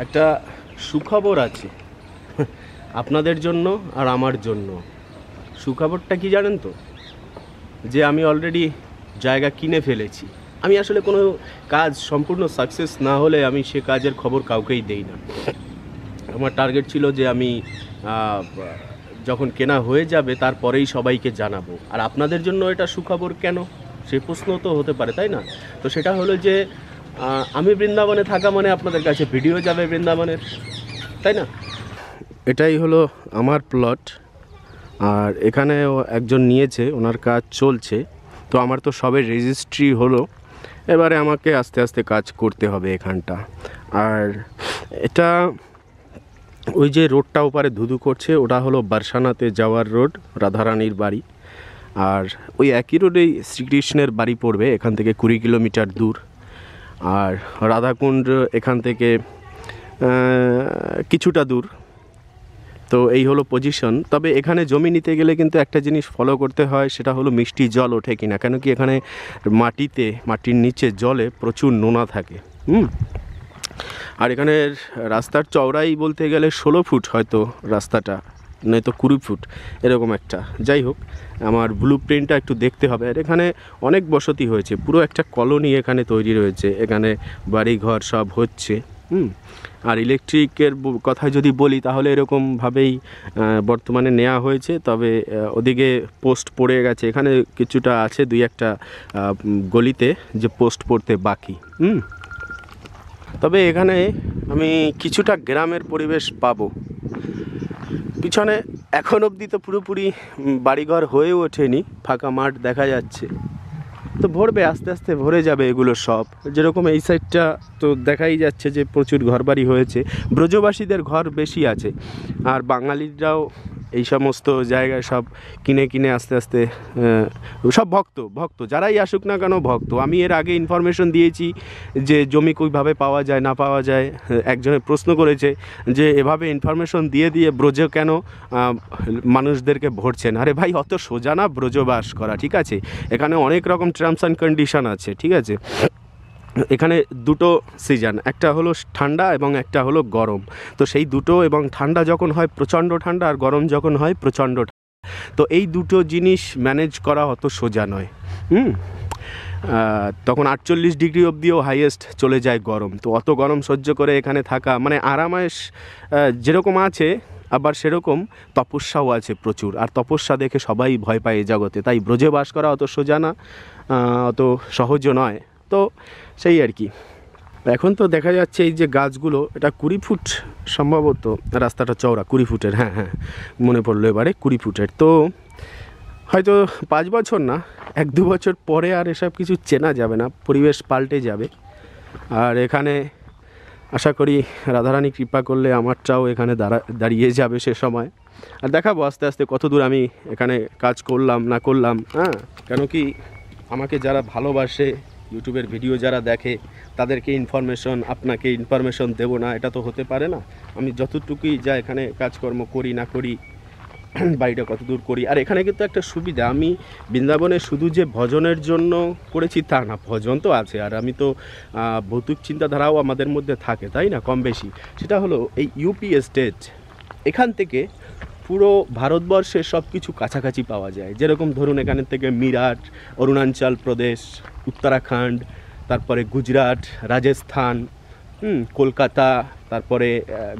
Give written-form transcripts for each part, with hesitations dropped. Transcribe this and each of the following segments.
একটা সুখবর আছে আপনাদের জন্য আর আমার জন্য। সুখবরটা কি জানেন তো? যে আমি অলরেডি জায়গা কিনে ফেলেছি। আমি আসলে কোনো কাজ সম্পূর্ণ সাকসেস না হলে আমি সে কাজের খবর কাউকেই দেই না। আমার টার্গেট ছিল যে আমি যখন কেনা হয়ে যাবে তারপরেই সবাইকে জানাবো। আর আপনাদের জন্য এটা সুখবর কেন, সে প্রশ্ন তো হতে পারে, তাই না? তো সেটা হলো যে আমি বৃন্দাবনে থাকা মানে আপনাদের কাছে ভিডিও যাবে বৃন্দাবনের, তাই না? এটাই হলো আমার প্লট। আর এখানেও একজন নিয়েছে, ওনার কাজ চলছে। তো আমার তো সবে রেজিস্ট্রি হলো, এবারে আমাকে আস্তে আস্তে কাজ করতে হবে এখানটা। আর এটা ওই যে রোডটা ওপারে ধুধু করছে, ওটা হলো বারসানাতে যাওয়ার রোড, রাধারানীর বাড়ি। আর ওই একই রোডেই শ্রীকৃষ্ণের বাড়ি পড়বে, এখান থেকে 20 কিলোমিটার দূর। আর রাধাকুণ্ড এখান থেকে কিছুটা দূর। তো এই হলো পজিশন। তবে এখানে জমি নিতে গেলে কিন্তু একটা জিনিস ফলো করতে হয়, সেটা হলো মিষ্টি জল ওঠে কিনা। কেন কি এখানে মাটির নিচে জলে প্রচুর নোনা থাকে। আর এখানের রাস্তার চওড়াই বলতে গেলে 16 ফুট হয়তো রাস্তাটা, নয়তো 20 ফুট এরকম একটা। যাই হোক, আমার ব্লু প্রিন্টটা একটু দেখতে হবে। আর এখানে অনেক বসতি হয়েছে, পুরো একটা কলোনি এখানে তৈরি রয়েছে। এখানে বাড়িঘর সব হচ্ছে। আর ইলেকট্রিকের কথা যদি বলি তাহলে এরকমভাবেই বর্তমানে নেওয়া হয়েছে। তবে ওদিকে পোস্ট পড়ে গেছে, এখানে কিছুটা আছে, 2-1টা গলিতে যে পোস্ট পড়তে বাকি। তবে এখানে আমি কিছুটা গ্রামের পরিবেশ পাবো। পিছনে এখন অবধি তো পুরোপুরি বাড়িঘর হয়ে ওঠেনি, ফাঁকা মাঠ দেখা যাচ্ছে। তো ভরবে, আস্তে আস্তে ভরে যাবে এগুলো সব। যেরকম এই সাইডটা তো দেখাই যাচ্ছে যে প্রচুর ঘরবাড়ি হয়েছে, ব্রজবাসীদের ঘর বেশি আছে। আর বাঙালিরাও এই সমস্ত জায়গায় সব কিনে কিনে আস্তে আস্তে সব ভক্ত যারাই আসুক না কেন ভক্ত। আমি এর আগে ইনফরমেশন দিয়েছি যে জমি কীভাবে পাওয়া যায় না পাওয়া যায়। একজনে প্রশ্ন করেছে যে এভাবে ইনফরমেশন দিয়ে ব্রজে কেন মানুষদেরকে ভরছেন। আরে ভাই, অত সোজা না ব্রজবাস করা, ঠিক আছে? এখানে অনেক রকম টার্মস অ্যান্ড কন্ডিশন আছে, ঠিক আছে? এখানে দুটো সিজন, একটা হলো ঠান্ডা এবং একটা হলো গরম। তো সেই দুটো, এবং ঠান্ডা যখন হয় প্রচণ্ড ঠান্ডা, আর গরম যখন হয় প্রচণ্ড ঠান্ডা। তো এই দুটো জিনিস ম্যানেজ করা অত সোজা নয়। তখন 48 ডিগ্রি অবধিও হাইয়েস্ট চলে যায় গরম। তো অত গরম সহ্য করে এখানে থাকা মানে আরামায়েশ যেরকম আছে, আবার সেরকম তপস্যাও আছে প্রচুর। আর তপস্যা দেখে সবাই ভয় পায় এই জগতে। তাই ব্রজে বাস করা অত সোজা না, অত সহজও নয়। তো সেই আর কি। এখন তো দেখা যাচ্ছে এই যে গাছগুলো, এটা 20 ফুট সম্ভবত রাস্তাটা চওড়া, 20 ফুটের। হ্যাঁ, মনে পড়লো এবারে, 20 ফুটের। তো হয়তো 5 বছর না, 1-2 বছর পরে আর এসব কিছু চেনা যাবে না, পরিবেশ পাল্টে যাবে। আর এখানে আশা করি রাধারানী কৃপা করলে আমারটাও এখানে দাঁড়িয়ে যাবে সে সময়। আর দেখাবো আস্তে আস্তে কত দূর আমি এখানে কাজ করলাম না করলাম। কেন কি আমাকে যারা ভালোবাসে, ইউটিউবের ভিডিও যারা দেখে, তাদেরকে আপনাকে ইনফরমেশন দেবো না, এটা তো হতে পারে না। আমি যতটুকুই যা এখানে কাজকর্ম করি না করি, বাড়িটা কত দূর করি। আর এখানে কিন্তু একটা সুবিধা, আমি বৃন্দাবনে শুধু যে ভজনের জন্য করেছি তা না, ভজন তো আছে, আর আমি তো ভৌতিক চিন্তাধারাও আমাদের মধ্যে থাকে, তাই না, কম বেশি। সেটা হলো এই ইউপি স্টেট, এখান থেকে পুরো ভারতবর্ষের সব কিছু কাছাকাছি পাওয়া যায়। যেরকম ধরুন এখানের থেকে মিরাট, অরুণাচল প্রদেশ, উত্তরাখণ্ড, তারপরে গুজরাট, রাজস্থান, কলকাতা, তারপরে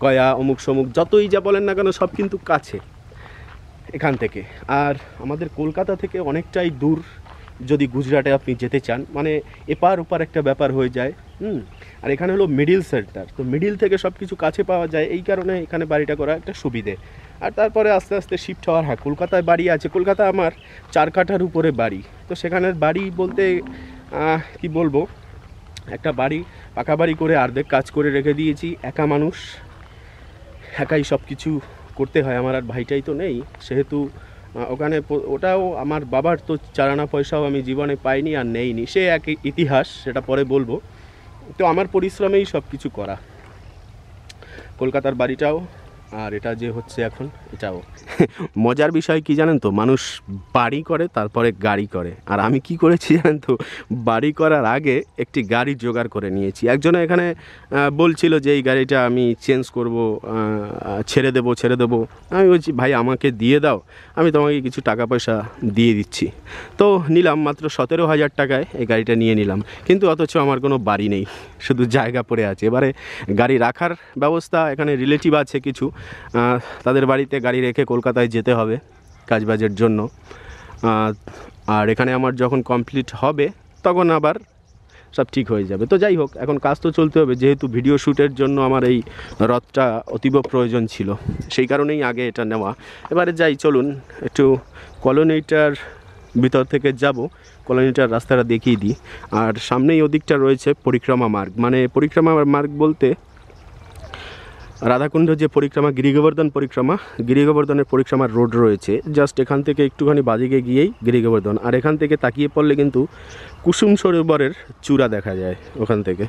গয়া, অমুক সমুক, যতই যা বলেন না কেন সব কিন্তু কাছে এখান থেকে। আর আমাদের কলকাতা থেকে অনেকটাই দূর যদি গুজরাটে আপনি যেতে চান, মানে এপার ওপার একটা ব্যাপার হয়ে যায়। আর এখানে হলো মিডিল সেন্টার, তো মিডিল থেকে সব কিছু কাছে পাওয়া যায়, এই কারণে এখানে বাড়িটা করা একটা সুবিধে। আর তারপরে আস্তে আস্তে শিফট হওয়ার। হ্যাঁ, কলকাতায় বাড়ি আছে, কলকাতা আমার 4 কাঠার উপরে বাড়ি। তো সেখানের বাড়ি বলতে কি বলবো, একটা বাড়ি পাকা বাড়ি করে অর্ধেক কাজ করে রেখে দিয়েছি। একা মানুষ, একাই সব কিছু করতে হয়। আমার আর ভাইটাই তো নেই, সেহেতু ওখানে ওটাও আমার বাবার তো চারানা পয়সাও আমি জীবনে পাইনি আর নেইনি, সে এক ইতিহাস, সেটা পরে বলবো। তো আমার পরিশ্রমেই সব কিছু করা। কলকাতার বাড়িটাও আর এটা যে হচ্ছে এখন এটাও। মজার বিষয় কি জানেন তো, মানুষ বাড়ি করে তারপরে গাড়ি করে, আর আমি কি করেছি জানেন তো, বাড়ি করার আগে একটি গাড়ি জোগাড় করে নিয়েছি। একজনে এখানে বলছিল যে এই গাড়িটা আমি চেঞ্জ করব, ছেড়ে দেবো। আমি বলছি ভাই আমাকে দিয়ে দাও, আমি তোমাকে কিছু টাকা পয়সা দিয়ে দিচ্ছি। তো নিলাম মাত্র 17,000 টাকায় এই গাড়িটা নিয়ে নিলাম, কিন্তু অথচ আমার কোনো বাড়ি নেই, শুধু জায়গা পড়ে আছে। এবারে গাড়ি রাখার ব্যবস্থা, এখানে রিলেটিভ আছে কিছু, তাদের বাড়িতে গাড়ি রেখে কলকাতায় যেতে হবে কাজবাজের জন্য। আর এখানে আমার যখন কমপ্লিট হবে তখন আবার সব ঠিক হয়ে যাবে। তো যাই হোক, এখন কাজ তো চলতে হবে, যেহেতু ভিডিও শ্যুটের জন্য আমার এই রথটা অতীব প্রয়োজন ছিল, সেই কারণেই আগে এটা নেওয়া। এবারে যাই, চলুন একটু কলোনিটার ভিতর থেকে যাব, কলোনিটার রাস্তাটা দেখিয়ে দিই। আর সামনেই ওদিকটা রয়েছে পরিক্রমা মার্গ, মানে পরিক্রমা মার্গ বলতে রাধাকুণ্ড যে পরিক্রমা, গিরিগোবর্ধনের পরিক্রমার রোড রয়েছে, জাস্ট এখান থেকে একটুখানি বাদিকে গিয়েই গিরিগোবর্ধন। আর এখান থেকে তাকিয়ে পড়লে কিন্তু কুসুম সরোবরের চূড়া দেখা যায় ওখান থেকে।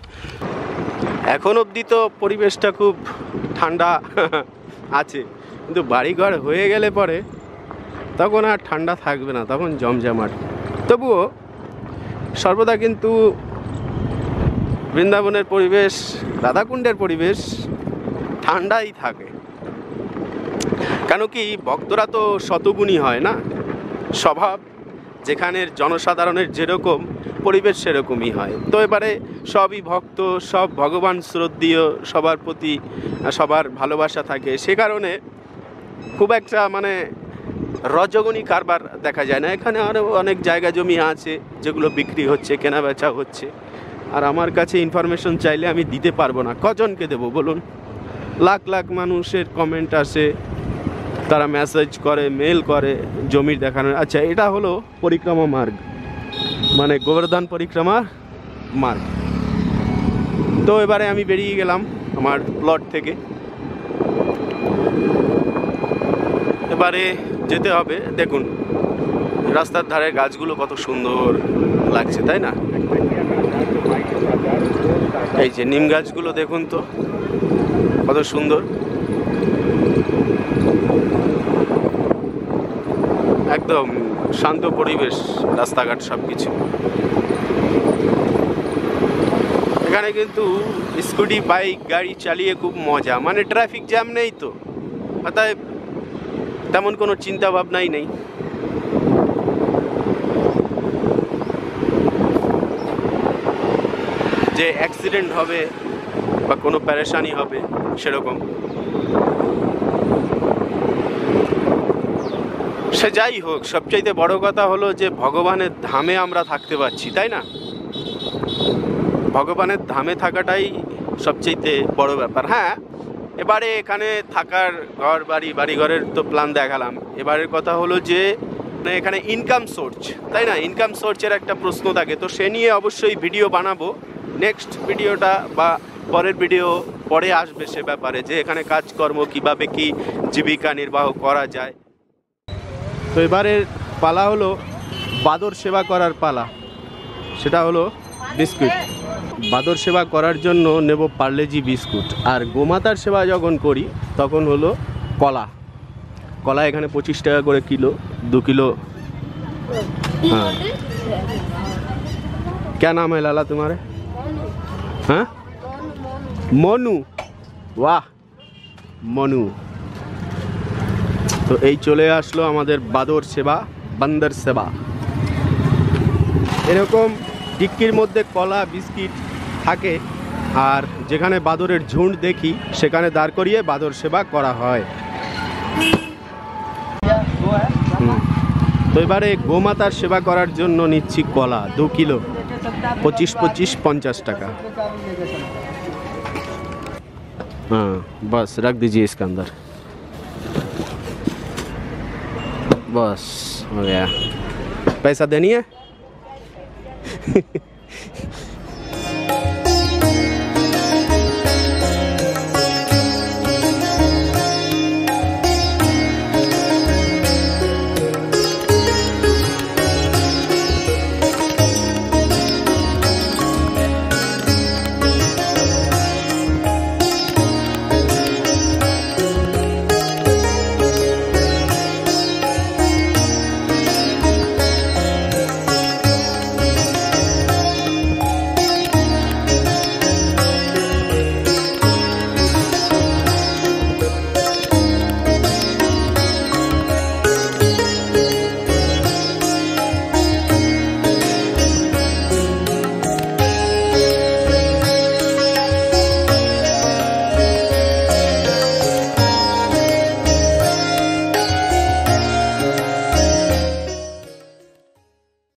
এখন অবধি তো পরিবেশটা খুব ঠান্ডা আছে, কিন্তু বাড়িঘর হয়ে গেলে পরে তখন আর ঠান্ডা থাকবে না, তখন জমজমাট। তবুও সর্বদা কিন্তু বৃন্দাবনের পরিবেশ, রাধাকুণ্ডের পরিবেশ ঠান্ডাই থাকে। কেন কি, ভক্তরা তো শতগুণী হয় না, স্বভাব যেখানের জনসাধারণের যেরকম পরিবেশ সেরকমই হয়। তো এবারে সবই ভক্ত, সব ভগবান শ্রদ্ধেয়, সবার প্রতি সবার ভালোবাসা থাকে, সে কারণে খুব একটা মানে রজগুণী কারবার দেখা যায় না। এখানে আরও অনেক জায়গা জমি আছে যেগুলো বিক্রি হচ্ছে, কেনা বেচা হচ্ছে, আর আমার কাছে ইনফরমেশন চাইলে আমি দিতে পারবো না, কজনকে দেবো বলুন? লাখ লাখ মানুষের কমেন্ট আসে, তারা মেসেজ করে, মেল করে জমির দেখানোর। আচ্ছা, এটা হলো পরিক্রমা মার্গ, মানে গোবর্ধন পরিক্রমা মার্গ। তো এবারে আমি বেরিয়ে গেলাম আমার প্লট থেকে, এবারে যেতে হবে। দেখুন রাস্তার ধারে গাছগুলো কত সুন্দর লাগছে, তাই না? এই যে নিম গাছগুলো দেখুন তো কত সুন্দর, একদম শান্ত পরিবেশ, রাস্তাঘাট সব কিছু। এখানে কিন্তু স্কুটি, বাইক, গাড়ি চালিয়ে খুব মজা, মানে ট্রাফিক জ্যাম নেই তো, অতএব তেমন কোনো চিন্তা ভাবনাই নেই। যে অ্যাক্সিডেন্ট হবে বা কোনো পেরেশানি হবে সেরকম। সে যাই হোক, সবচাইতে বড় কথা হলো যে ভগবানের ধামে আমরা থাকতে পারছি, তাই না? ভগবানের ধামে থাকাটাই সবচাইতে বড় ব্যাপার। হ্যাঁ, এবারে এখানে থাকার বাড়িঘরের তো প্ল্যান দেখালাম। এবারের কথা হলো যে এখানে ইনকাম সোর্স, তাই না? ইনকাম সোর্সের একটা প্রশ্ন থাকে, তো সে নিয়ে অবশ্যই ভিডিও বানাবো। নেক্সট ভিডিওটা বা পরের ভিডিও পরে আসবে সে ব্যাপারে, যে এখানে কাজকর্ম কীভাবে কি জীবিকা নির্বাহ করা যায়। তো এবারের পালা হলো বাদর সেবা করার পালা, সেটা হলো বিস্কুট। বাদর সেবা করার জন্য নেব পার্লেজি বিস্কুট, আর গোমাতার সেবা যখন করি তখন হলো কলা। কলা এখানে 25 টাকা করে কিলো, 2 किलो। हाँ, क्या नाम है लाला तुम्हारे? हाँ, মনু। वाह, মনু। তো এই চলে আসলো আমাদের বাদর সেবা, বান্দর সেবা। এরকম টিক্কির মধ্যে কলা, বিস্কিট থাকে, আর যেখানে বাদরের ঝুঁড দেখি সেখানে দাঁড় করিয়ে বাদর সেবা করা হয়। তো এবারে গোমাতার সেবা করার জন্য নিচ্ছি কলা 2 किलो, 25 50 টাকা। हाँ, बस रख दीजिए इसके अंदर, बस हो गया। पैसा देनी है?